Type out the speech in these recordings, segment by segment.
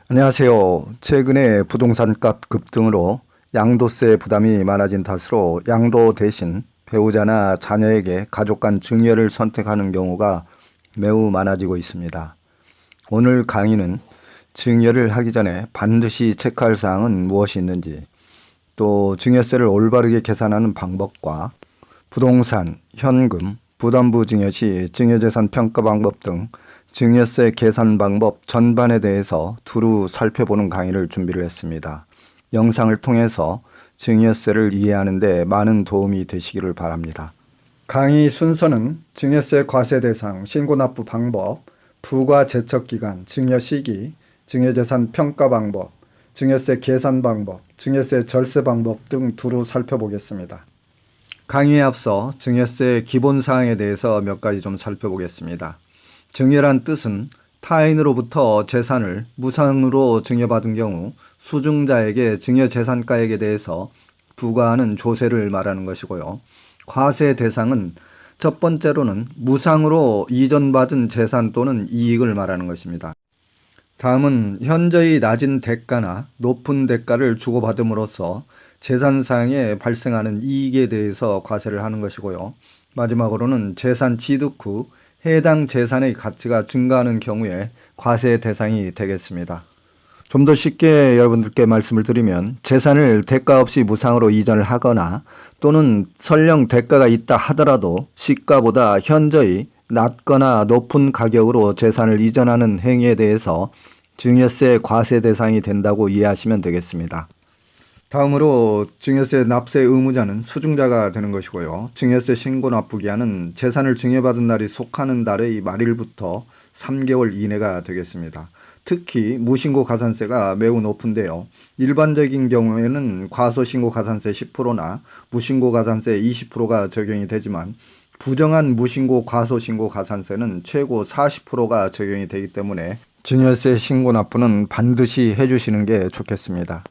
안녕하세요. 최근에 부동산값 급등으로 양도세 부담이 많아진 탓으로 양도 대신 배우자나 자녀에게 가족 간 증여를 선택하는 경우가 매우 많아지고 있습니다. 오늘 강의는 증여를 하기 전에 반드시 체크할 사항은 무엇이 있는지, 또 증여세를 올바르게 계산하는 방법과 부동산, 현금, 부담부 증여 시 증여재산 평가 방법 등 증여세 계산 방법 전반에 대해서 두루 살펴보는 강의를 준비를 했습니다. 영상을 통해서 증여세를 이해하는 데 많은 도움이 되시기를 바랍니다. 강의 순서는 증여세 과세 대상, 신고 납부 방법, 부과 제척 기간, 증여 시기, 증여재산 평가 방법, 증여세 계산 방법, 증여세 절세 방법 등 두루 살펴보겠습니다. 강의에 앞서 증여세 기본 사항에 대해서 몇 가지 좀 살펴보겠습니다. 증여란 뜻은 타인으로부터 재산을 무상으로 증여받은 경우 수증자에게 증여재산가액에 대해서 부과하는 조세를 말하는 것이고요. 과세 대상은 첫 번째로는 무상으로 이전받은 재산 또는 이익을 말하는 것입니다. 다음은 현저히 낮은 대가나 높은 대가를 주고받음으로써 재산상에 발생하는 이익에 대해서 과세를 하는 것이고요. 마지막으로는 재산 취득 후 해당 재산의 가치가 증가하는 경우에 과세 대상이 되겠습니다. 좀 더 쉽게 여러분들께 말씀을 드리면 재산을 대가 없이 무상으로 이전을 하거나 또는 설령 대가가 있다 하더라도 시가보다 현저히 낮거나 높은 가격으로 재산을 이전하는 행위에 대해서 증여세 과세 대상이 된다고 이해하시면 되겠습니다. 다음으로 증여세 납세 의무자는 수증자가 되는 것이고요. 증여세 신고 납부 기한은 재산을 증여받은 날이 속하는 달의 말일부터 3개월 이내가 되겠습니다. 특히 무신고 가산세가 매우 높은데요. 일반적인 경우에는 과소신고 가산세 10%나 무신고 가산세 20%가 적용이 되지만 부정한 무신고 과소신고 가산세는 최고 40%가 적용이 되기 때문에 증여세 신고 납부는 반드시 해주시는 게 좋겠습니다.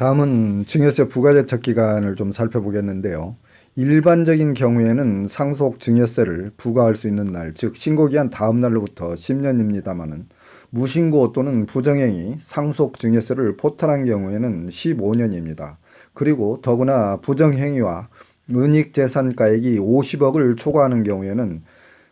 다음은 증여세 부과제척 기간을 좀 살펴보겠는데요. 일반적인 경우에는 상속 증여세를 부과할 수 있는 날, 즉 신고기한 다음 날로부터 10년입니다만은 무신고 또는 부정행위 상속 증여세를 포탈한 경우에는 15년입니다. 그리고 더구나 부정행위와 은닉재산가액이 50억을 초과하는 경우에는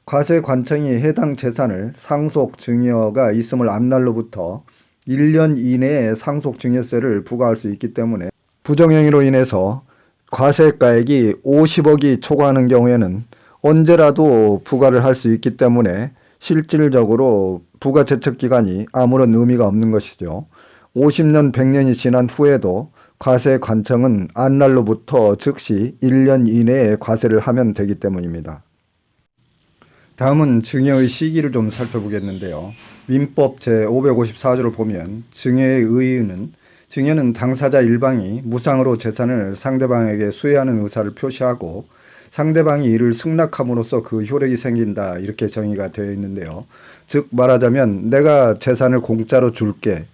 과세관청이 해당 재산을 상속 증여가 있음을 안 날로부터 1년 이내에 상속 증여세를 부과할 수 있기 때문에 부정행위로 인해서 과세가액이 50억이 초과하는 경우에는 언제라도 부과를 할 수 있기 때문에 실질적으로 부과 제척 기간이 아무런 의미가 없는 것이죠. 50년, 100년이 지난 후에도 과세관청은 안날로부터 즉시 1년 이내에 과세를 하면 되기 때문입니다. 다음은 증여의 시기를 좀 살펴보겠는데요. 민법 제554조를 보면 증여의 의의는 증여는 당사자 일방이 무상으로 재산을 상대방에게 수여하는 의사를 표시하고 상대방이 이를 승낙함으로써 그 효력이 생긴다, 이렇게 정의가 되어 있는데요. 즉 말하자면 내가 재산을 공짜로 줄게,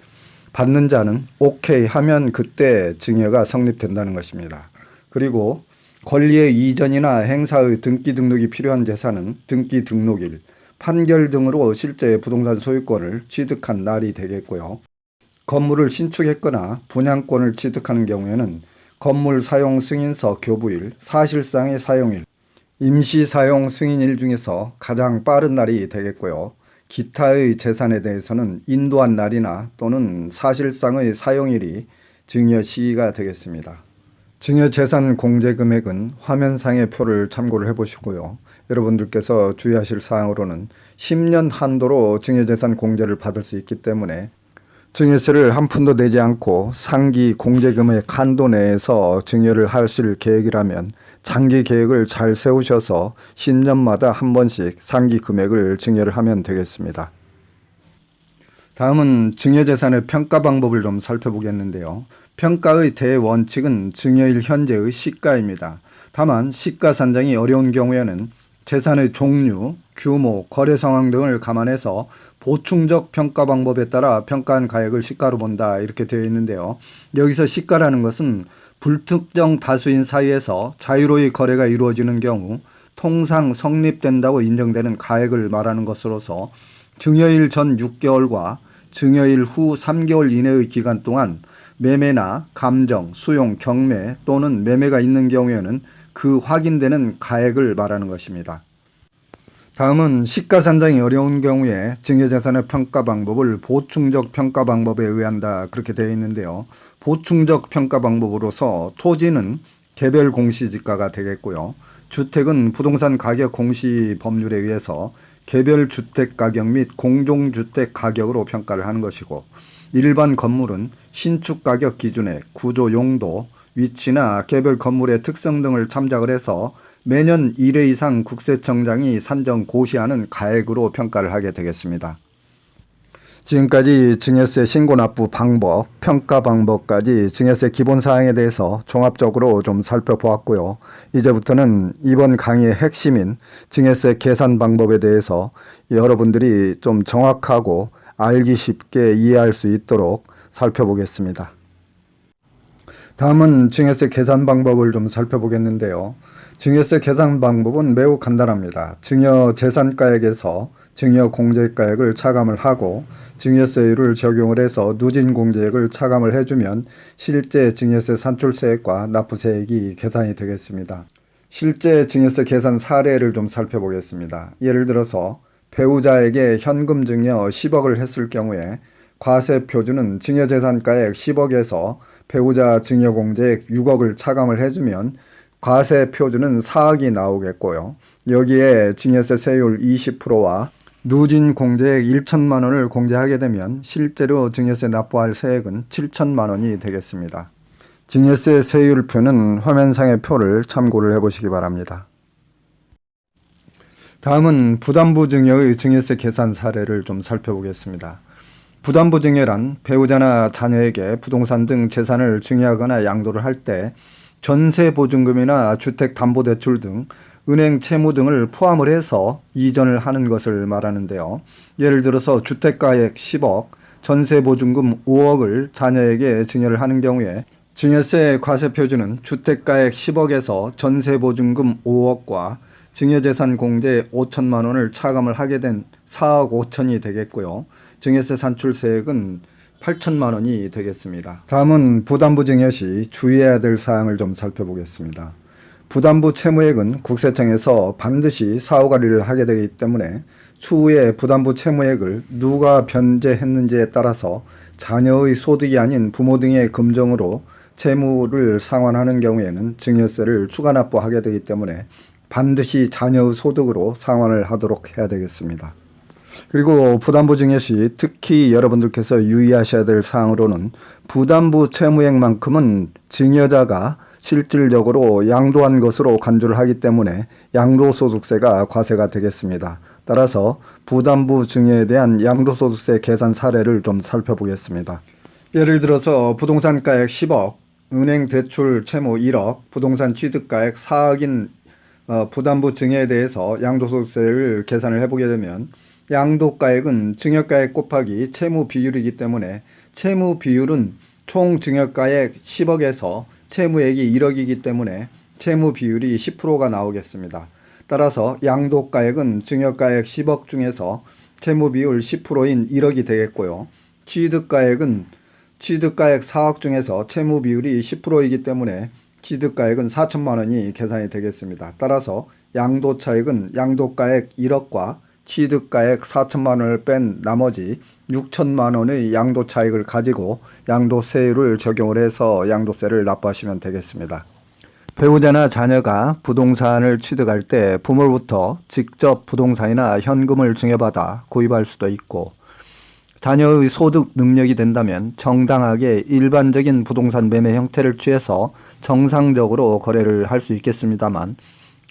받는 자는 오케이 하면 그때 증여가 성립된다는 것입니다. 그리고 권리의 이전이나 행사의 등기 등록이 필요한 재산은 등기 등록일, 판결 등으로 실제 부동산 소유권을 취득한 날이 되겠고요. 건물을 신축했거나 분양권을 취득하는 경우에는 건물 사용 승인서 교부일, 사실상의 사용일, 임시 사용 승인일 중에서 가장 빠른 날이 되겠고요. 기타의 재산에 대해서는 인도한 날이나 또는 사실상의 사용일이 증여 시기가 되겠습니다. 증여재산 공제금액은 화면상의 표를 참고를 해보시고요. 여러분들께서 주의하실 사항으로는 10년 한도로 증여재산 공제를 받을 수 있기 때문에 증여세를 한 푼도 내지 않고 상기 공제금액 한도 내에서 증여를 하실 계획이라면 장기 계획을 잘 세우셔서 10년마다 한 번씩 상기 금액을 증여를 하면 되겠습니다. 다음은 증여재산의 평가 방법을 좀 살펴보겠는데요. 평가의 대원칙은 증여일 현재의 시가입니다. 다만 시가 산정이 어려운 경우에는 재산의 종류, 규모, 거래 상황 등을 감안해서 보충적 평가 방법에 따라 평가한 가액을 시가로 본다, 이렇게 되어 있는데요. 여기서 시가라는 것은 불특정 다수인 사이에서 자유로이 거래가 이루어지는 경우 통상 성립된다고 인정되는 가액을 말하는 것으로서 증여일 전 6개월과 증여일 후 3개월 이내의 기간 동안 매매나 감정, 수용, 경매 또는 매매가 있는 경우에는 그 확인되는 가액을 말하는 것입니다. 다음은 시가 산정이 어려운 경우에 증여재산의 평가 방법을 보충적 평가 방법에 의한다, 그렇게 되어 있는데요. 보충적 평가 방법으로서 토지는 개별 공시지가가 되겠고요. 주택은 부동산 가격 공시 법률에 의해서 개별 주택 가격 및 공동주택 가격으로 평가를 하는 것이고, 일반 건물은 신축 가격 기준액, 구조 용도, 위치나 개별 건물의 특성 등을 참작을 해서 매년 1회 이상 국세청장이 산정 고시하는 가액으로 평가를 하게 되겠습니다. 지금까지 증여세 신고 납부 방법, 평가 방법까지 증여세 기본 사항에 대해서 종합적으로 좀 살펴보았고요. 이제부터는 이번 강의의 핵심인 증여세 계산 방법에 대해서 여러분들이 좀 정확하고 알기 쉽게 이해할 수 있도록 살펴보겠습니다. 다음은 증여세 계산 방법을 좀 살펴보겠는데요. 증여세 계산 방법은 매우 간단합니다. 증여 재산가액에서 증여 공제가액을 차감을 하고 증여세율을 적용을 해서 누진 공제액을 차감을 해주면 실제 증여세 산출세액과 납부세액이 계산이 되겠습니다. 실제 증여세 계산 사례를 좀 살펴보겠습니다. 예를 들어서 배우자에게 현금 증여 10억을 했을 경우에 과세 표준은 증여재산가액 10억에서 배우자 증여공제액 6억을 차감을 해주면 과세 표준은 4억이 나오겠고요. 여기에 증여세 세율 20%와 누진 공제액 1천만 원을 공제하게 되면 실제로 증여세 납부할 세액은 7천만 원이 되겠습니다. 증여세 세율표는 화면상의 표를 참고를 해보시기 바랍니다. 다음은 부담부 증여의 증여세 계산 사례를 좀 살펴보겠습니다. 부담부 증여란 배우자나 자녀에게 부동산 등 재산을 증여하거나 양도를 할 때 전세보증금이나 주택담보대출 등 은행 채무 등을 포함을 해서 이전을 하는 것을 말하는데요. 예를 들어서 주택가액 10억, 전세보증금 5억을 자녀에게 증여를 하는 경우에 증여세 과세표준은 주택가액 10억에서 전세보증금 5억과 증여재산 공제 5천만 원을 차감을 하게 된 4억 5천이 되겠고요. 증여세 산출세액은 8천만 원이 되겠습니다. 다음은 부담부 증여 시 주의해야 될 사항을 좀 살펴보겠습니다. 부담부 채무액은 국세청에서 반드시 사후관리를 하게 되기 때문에 추후에 부담부 채무액을 누가 변제했는지에 따라서 자녀의 소득이 아닌 부모 등의 금정으로 채무를 상환하는 경우에는 증여세를 추가 납부하게 되기 때문에 반드시 자녀의 소득으로 상환을 하도록 해야 되겠습니다. 그리고 부담부 증여 시 특히 여러분들께서 유의하셔야 될 사항으로는 부담부 채무액만큼은 증여자가 실질적으로 양도한 것으로 간주를 하기 때문에 양도소득세가 과세가 되겠습니다. 따라서 부담부 증여에 대한 양도소득세 계산 사례를 좀 살펴보겠습니다. 예를 들어서 부동산가액 10억, 은행 대출 채무 1억, 부동산 취득가액 4억인 부담부 증여에 대해서 양도소득세를 계산을 해보게 되면 양도가액은 증여가액 곱하기 채무 비율이기 때문에 채무 비율은 총 증여가액 10억에서 채무액이 1억이기 때문에 채무 비율이 10%가 나오겠습니다. 따라서 양도가액은 증여가액 10억 중에서 채무 비율 10%인 1억이 되겠고요. 취득가액은 취득가액 4억 중에서 채무 비율이 10%이기 때문에 취득가액은 4천만 원이 계산이 되겠습니다. 따라서 양도차익은 양도가액 1억과 취득가액 4천만 원을 뺀 나머지 6천만 원의 양도차익을 가지고 양도세율을 적용을 해서 양도세를 납부하시면 되겠습니다. 배우자나 자녀가 부동산을 취득할 때 부모로부터 직접 부동산이나 현금을 증여받아 구입할 수도 있고, 자녀의 소득 능력이 된다면 정당하게 일반적인 부동산 매매 형태를 취해서 정상적으로 거래를 할 수 있겠습니다만,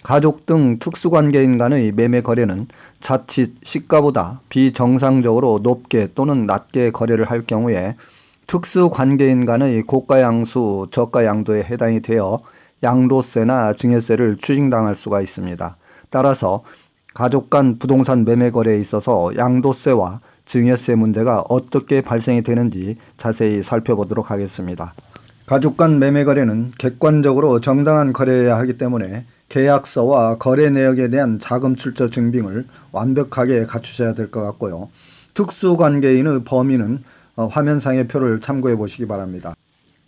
가족 등 특수관계인 간의 매매 거래는 자칫 시가보다 비정상적으로 높게 또는 낮게 거래를 할 경우에 특수관계인 간의 고가양수, 저가양도에 해당이 되어 양도세나 증여세를 추징당할 수가 있습니다. 따라서 가족 간 부동산 매매 거래에 있어서 양도세와 증여세 문제가 어떻게 발생이 되는지 자세히 살펴보도록 하겠습니다. 가족 간 매매 거래는 객관적으로 정당한 거래여야 하기 때문에 계약서와 거래 내역에 대한 자금 출처 증빙을 완벽하게 갖추셔야 될 것 같고요. 특수관계인의 범위는 화면상의 표를 참고해 보시기 바랍니다.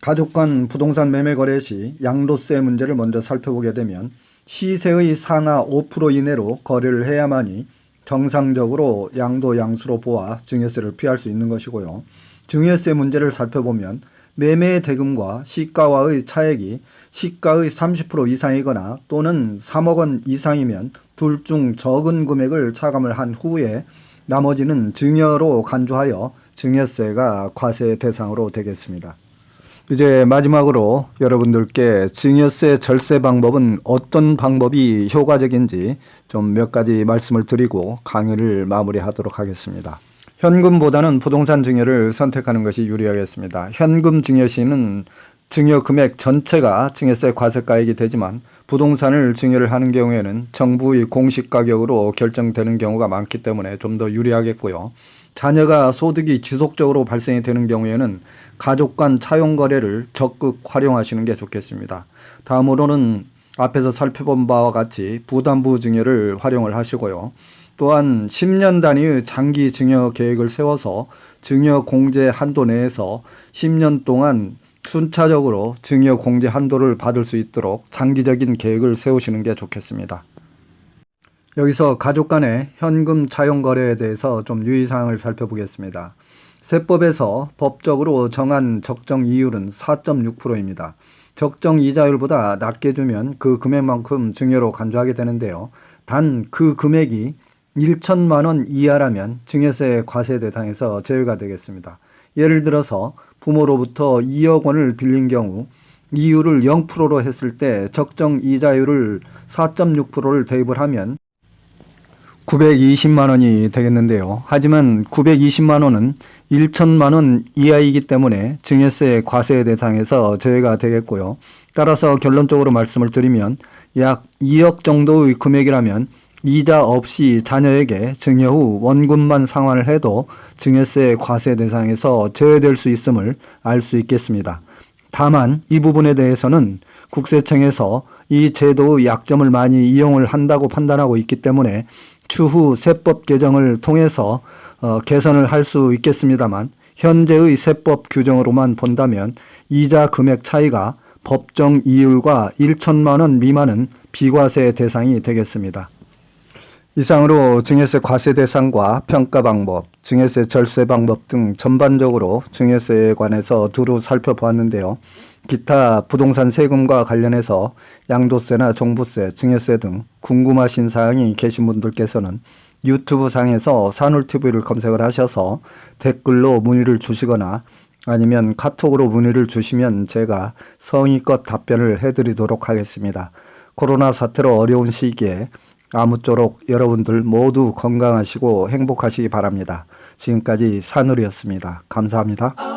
가족 간 부동산 매매 거래 시 양도세 문제를 먼저 살펴보게 되면 시세의 상하 5% 이내로 거래를 해야만이 정상적으로 양도 양수로 보아 증여세를 피할 수 있는 것이고요. 증여세 문제를 살펴보면 매매 대금과 시가와의 차액이 시가의 30% 이상이거나 또는 3억 원 이상이면 둘 중 적은 금액을 차감을 한 후에 나머지는 증여로 간주하여 증여세가 과세 대상으로 되겠습니다. 이제 마지막으로 여러분들께 증여세 절세 방법은 어떤 방법이 효과적인지 좀 몇 가지 말씀을 드리고 강의를 마무리하도록 하겠습니다. 현금보다는 부동산 증여를 선택하는 것이 유리하겠습니다. 현금 증여 시는 증여 금액 전체가 증여세 과세가액이 되지만 부동산을 증여를 하는 경우에는 정부의 공시 가격으로 결정되는 경우가 많기 때문에 좀 더 유리하겠고요. 자녀가 소득이 지속적으로 발생이 되는 경우에는 가족 간 차용 거래를 적극 활용하시는 게 좋겠습니다. 다음으로는 앞에서 살펴본 바와 같이 부담부 증여를 활용을 하시고요. 또한 10년 단위의 장기 증여 계획을 세워서 증여 공제 한도 내에서 10년 동안 순차적으로 증여 공제 한도를 받을 수 있도록 장기적인 계획을 세우시는 게 좋겠습니다. 여기서 가족 간의 현금 차용 거래에 대해서 좀 유의사항을 살펴보겠습니다. 세법에서 법적으로 정한 적정 이율은 4.6%입니다. 적정 이자율보다 낮게 주면 그 금액만큼 증여로 간주하게 되는데요. 단 그 금액이 1천만 원 이하라면 증여세 과세 대상에서 제외가 되겠습니다. 예를 들어서 부모로부터 2억 원을 빌린 경우 이율을 0%로 했을 때 적정 이자율을 4.6%를 대입을 하면 920만 원이 되겠는데요. 하지만 920만 원은 1천만 원 이하이기 때문에 증여세 과세 대상에서 제외가 되겠고요. 따라서 결론적으로 말씀을 드리면 약 2억 정도의 금액이라면 이자 없이 자녀에게 증여 후 원금만 상환을 해도 증여세 과세 대상에서 제외될 수 있음을 알 수 있겠습니다. 다만 이 부분에 대해서는 국세청에서 이 제도의 약점을 많이 이용을 한다고 판단하고 있기 때문에 추후 세법 개정을 통해서 개선을 할 수 있겠습니다만 현재의 세법 규정으로만 본다면 이자 금액 차이가 법정 이율과 1천만 원 미만은 비과세 대상이 되겠습니다. 이상으로 증여세 과세 대상과 평가 방법, 증여세 절세 방법 등 전반적으로 증여세에 관해서 두루 살펴보았는데요. 기타 부동산 세금과 관련해서 양도세나 종부세, 증여세 등 궁금하신 사항이 계신 분들께서는 유튜브 상에서 산울TV를 검색을 하셔서 댓글로 문의를 주시거나 아니면 카톡으로 문의를 주시면 제가 성의껏 답변을 해드리도록 하겠습니다. 코로나 사태로 어려운 시기에 아무쪼록 여러분들 모두 건강하시고 행복하시기 바랍니다. 지금까지 산울이었습니다. 감사합니다.